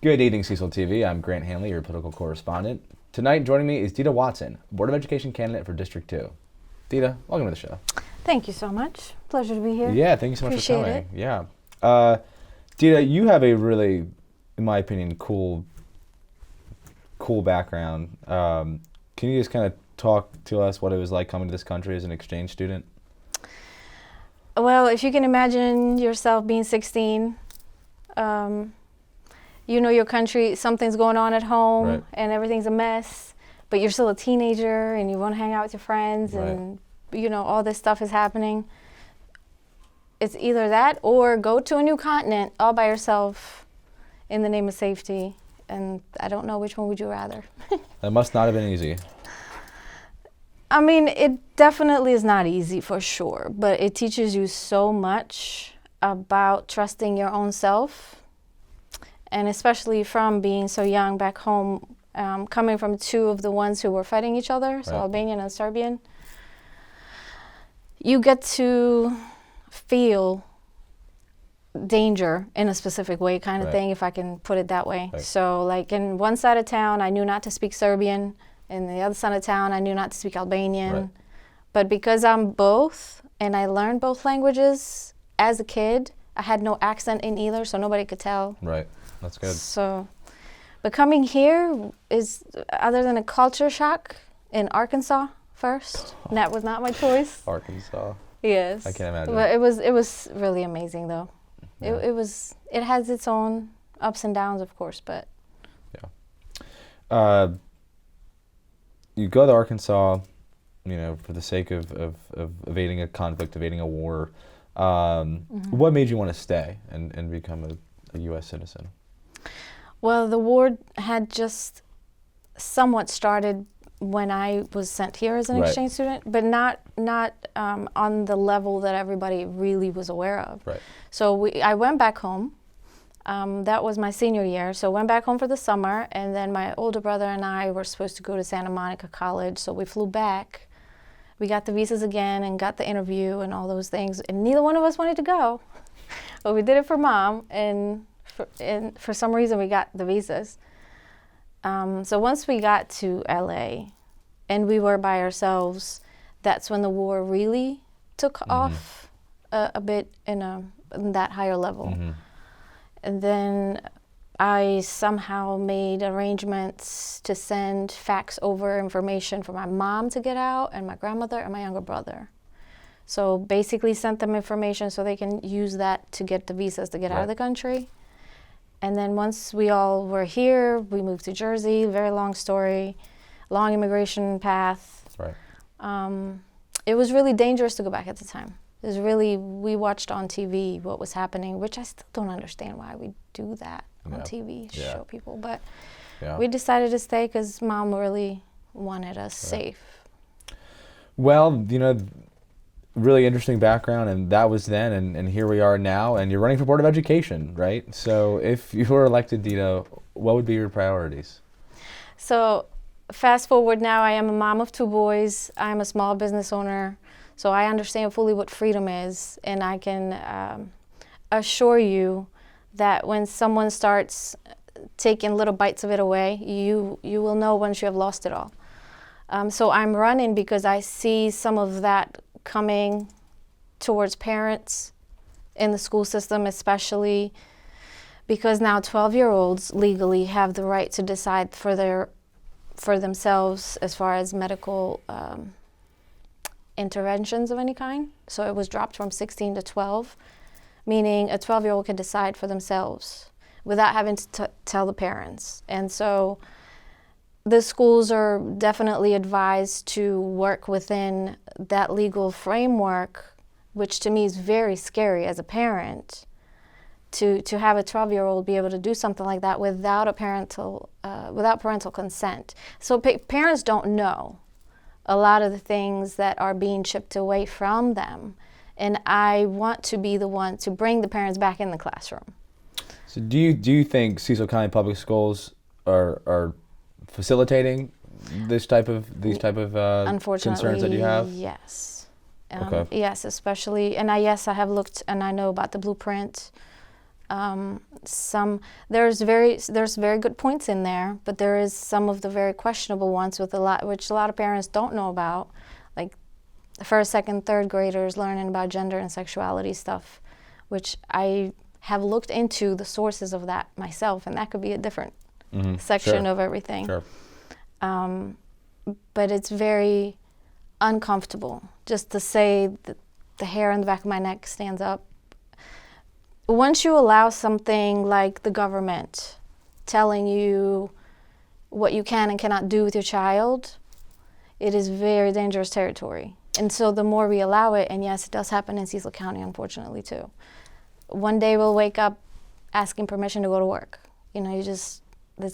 Good evening, Cecil TV. I'm Grant Handley, your political correspondent. Tonight, joining me is Dita Watson, Board of Education candidate for District 2. Dita, welcome to the show. Thank you so much. Pleasure to be here. Yeah, thank you so much Appreciate for coming. it. Yeah. Dita, you have a really, in my opinion, cool background. Can you just kind of talk to us what it was like coming to this country as an exchange student? Well, if you can imagine yourself being 16, you know your country, something's going on at home, Right. and everything's a mess, but you're still a teenager and you want to hang out with your friends, Right. and you know all this stuff is happening. It's either that or go to a new continent all by yourself in the name of safety, and I don't know which one would you rather. That must not have been easy. I mean, it definitely is not easy for sure, but it teaches you so much about trusting your own self, and especially from being so young back home, coming from two of the ones who were fighting each other, so Right. Albanian and Serbian. You get to feel danger in a specific way kind of Right. thing, if I can put it that way. Right. So like in one side of town, I knew not to speak Serbian. In the other side of town, I knew not to speak Albanian. Right. But because I'm both, and I learned both languages as a kid, I had no accent in either, so nobody could tell. Right. That's good. So, but coming here is, other than a culture shock, in Arkansas first. And that was not my choice. Arkansas. Yes. I can't imagine. But it was really amazing though. Yeah. It has its own ups and downs, of course, but You go to Arkansas, for the sake of evading a conflict, evading a war. What made you want to stay and become a U.S. citizen? well, the war had just somewhat started when I was sent here as an Right. exchange student, but not on the level that everybody really was aware of. Right. So I went back home. That was my senior year. So went back home for the summer, and then my older brother and I were supposed to go to Santa Monica College. So we flew back. We got the visas again and got the interview and all those things. And neither one of us wanted to go, but we did it for mom, and for some reason we got the visas. So once we got to LA and we were by ourselves, that's when the war really took off a bit in that higher level. And then I somehow made arrangements to send fax over information for my mom to get out, and my grandmother and my younger brother. So basically sent them information so they can use that to get the visas to get out of Right. the country. And then once we all were here, we moved to Jersey. Very long story, long immigration path. Right. It was really dangerous to go back at the time. We watched on TV what was happening, which I still don't understand why we do that on Yeah. TV, Yeah. show people. But Yeah. we decided to stay because mom really wanted us safe. Well, really interesting background, and that was then, and here we are now, and you're running for Board of Education, right? So if you were elected, Dita, what would be your priorities? So fast forward now, I am a mom of two boys. I'm a small business owner. So I understand fully what freedom is, and I can assure you that when someone starts taking little bites of it away, you will know once you have lost it all. So I'm running because I see some of that coming towards parents in the school system, especially because now 12-year-olds legally have the right to decide for themselves as far as medical interventions of any kind. So it was dropped from 16 to 12, meaning a 12-year-old can decide for themselves without having to tell the parents. And so the schools are definitely advised to work within that legal framework, which to me is very scary as a parent, to have a 12-year-old be able to do something like that without parental consent. So parents don't know a lot of the things that are being chipped away from them. And I want to be the one to bring the parents back in the classroom. So do you think Cecil County Public Schools are facilitating these type of Unfortunately, concerns that you have? yes. Okay. Yes, especially, and I have looked and I know about the blueprint. There's very good points in there, but there is some of the very questionable ones which a lot of parents don't know about, like first, second, third graders learning about gender and sexuality stuff, which I have looked into the sources of that myself, and that could be a different section of everything. Sure. But it's very uncomfortable just to say that the hair on the back of my neck stands up. Once you allow something like the government telling you what you can and cannot do with your child, it is very dangerous territory. And so the more we allow it, and yes, it does happen in Cecil County, unfortunately, too. One day we'll wake up asking permission to go to work. It's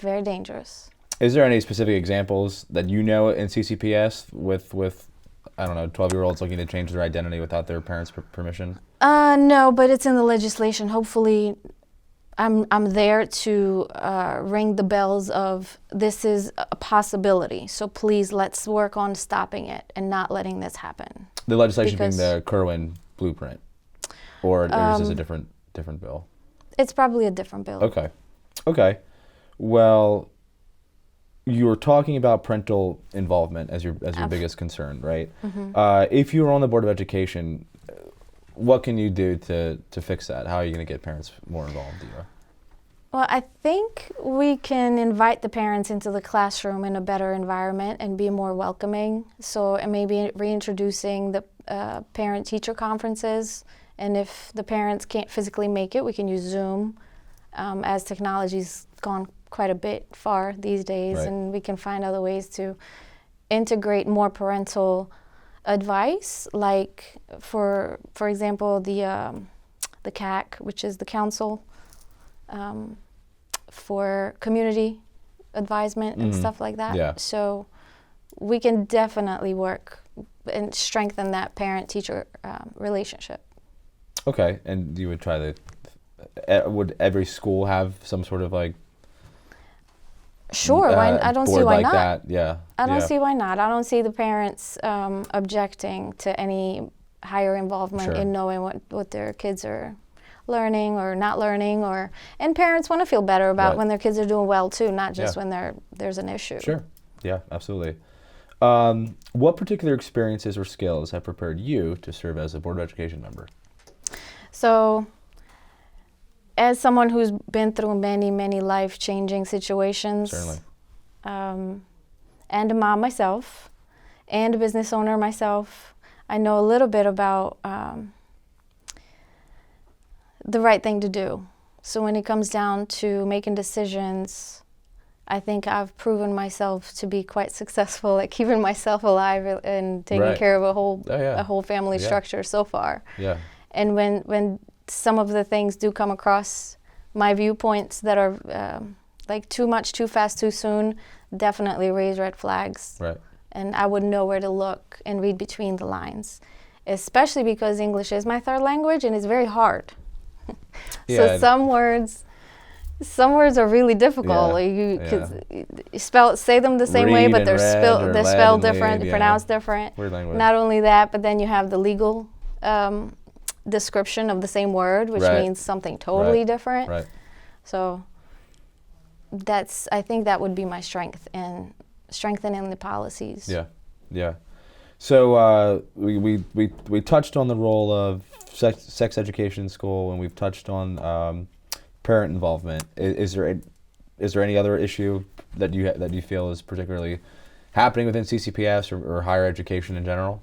very dangerous. Is there any specific examples that you know in CCPS with I don't know, 12-year-olds looking to change their identity without their parents' permission? No, but it's in the legislation. Hopefully, I'm there to ring the bells of this is a possibility. So please, let's work on stopping it and not letting this happen. The legislation being the Kerwin blueprint, or is this a different bill? It's probably a different bill. Okay. Well, you were talking about parental involvement as your biggest concern, right? If you were on the Board of Education, what can you do to fix that? How are you going to get parents more involved? Well, I think we can invite the parents into the classroom in a better environment and be more welcoming. So maybe reintroducing the parent-teacher conferences. And if the parents can't physically make it, we can use Zoom, as technology's gone quite a bit far these days, right. And we can find other ways to integrate more parental advice, like for example the CAC, which is the Council for Community Advisement and stuff like that. Yeah. So we can definitely work and strengthen that parent-teacher relationship. Okay, and you would try to. Would every school have some sort of like? Sure, I don't see why like not. That. Yeah. I don't see why not. I don't see the parents objecting to any higher involvement in knowing what their kids are learning or not learning, and parents want to feel better about when their kids are doing well too, not just when there's an issue. Sure. Yeah, absolutely. What particular experiences or skills have prepared you to serve as a Board of Education member? So, as someone who's been through many, many life-changing situations, Certainly. And a mom myself, and a business owner myself, I know a little bit about the right thing to do. So when it comes down to making decisions, I think I've proven myself to be quite successful at keeping myself alive and taking care of a whole family structure so far. Yeah. And when some of the things do come across my viewpoints that are like too much, too fast, too soon, definitely raise red flags. Right. And I would know where to look and read between the lines, especially because English is my third language and it's very hard. So some words are really difficult. You say them the same way, but they're spelled different, pronounced different. Weird language. Not only that, but then you have the legal description of the same word, which means something totally different. Right. So I think that would be my strength in strengthening the policies. Yeah. So we touched on the role of sex education in school, and we've touched on parent involvement. Is there any other issue that you feel is particularly happening within CCPS or higher education in general?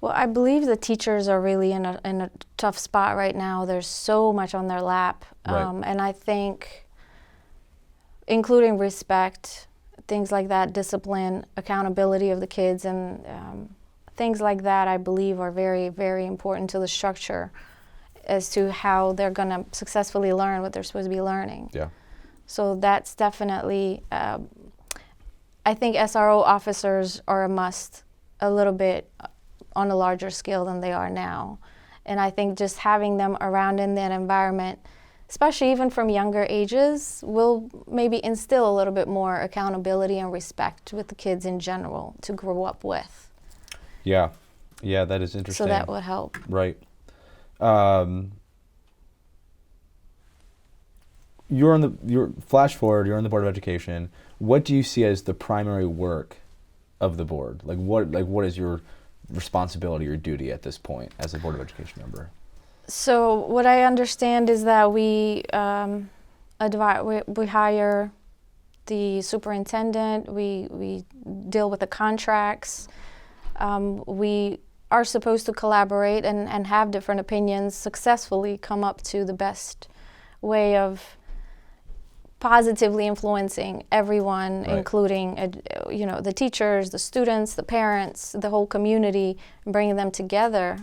Well, I believe the teachers are really in a tough spot right now. There's so much on their lap, and I think, including respect, things like that, discipline, accountability of the kids, and things like that, I believe are very, very important to the structure as to how they're going to successfully learn what they're supposed to be learning. Yeah. So that's definitely, I think SRO officers are a must a little bit on a larger scale than they are now. And I think just having them around in that environment, especially even from younger ages, will maybe instill a little bit more accountability and respect with the kids in general to grow up with. Yeah, that is interesting. So that would help. Right. you're flash forward. You're on the Board of Education. What do you see as the primary work of the board? What is your responsibility or duty at this point as a Board of Education member? So what I understand is that we hire the superintendent. We deal with the contracts. We are supposed to collaborate and have different opinions, successfully come up to the best way of positively influencing everyone, Right. including the teachers, the students, the parents, the whole community, and bringing them together.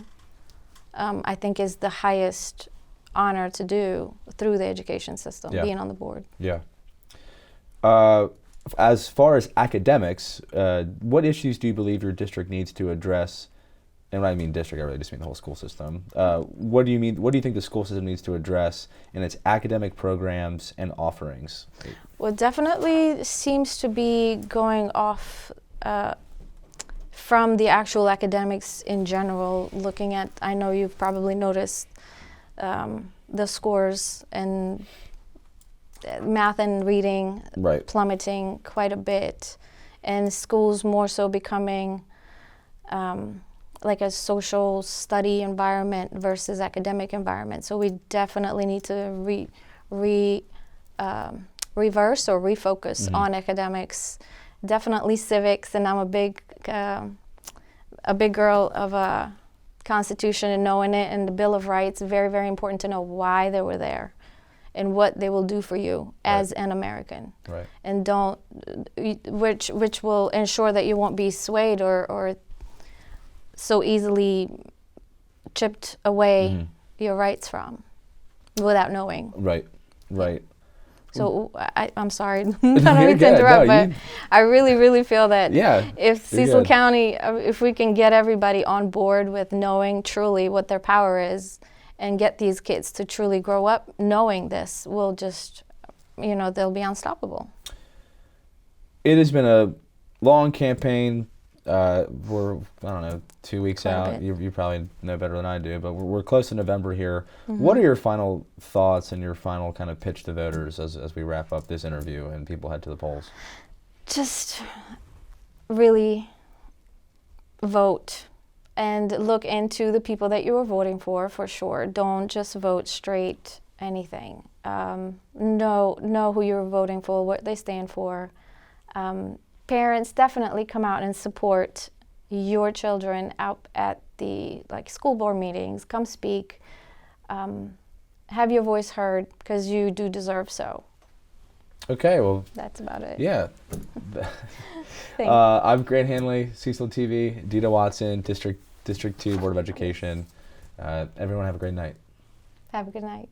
I think is the highest honor to do through the education system, Yeah. being on the board. Yeah. As far as academics, what issues do you believe your district needs to address? And when I mean district, I really just mean the whole school system. What do you mean? What do you think the school system needs to address in its academic programs and offerings? Well, definitely seems to be going off from the actual academics in general. Looking at, I know you've probably noticed the scores and math and reading Right. plummeting quite a bit, and schools more so becoming like a social study environment versus academic environment. So we definitely need to reverse or refocus on academics. Definitely civics, and I'm a big girl of a Constitution and knowing it, and the Bill of Rights. Very, very important to know why they were there and what they will do for you as an American. Right. And which will ensure that you won't be swayed or so easily chipped away your rights from without knowing. Right. Right. So I'm sorry, I don't You're mean to good. interrupt, No, but I really, really feel that Yeah, if you're Cecil good. County, if we can get everybody on board with knowing truly what their power is and get these kids to truly grow up knowing this, we'll just, they'll be unstoppable. It has been a long campaign. We're, I don't know, 2 weeks Quite a out. bit. You probably know better than I do, but we're close to November here. What are your final thoughts and your final kind of pitch to voters as we wrap up this interview and people head to the polls? Just really vote and look into the people that you are voting for sure. Don't just vote straight anything. Know who you're voting for, what they stand for. Parents, definitely come out and support your children out at the school board meetings. Come speak. Have your voice heard, because you do deserve so. Okay, well, That's about it. yeah. Thank you. I'm Grant Handley, Cecil TV, Dita Watson, District 2 Board of Education. Everyone have a great night. Have a good night.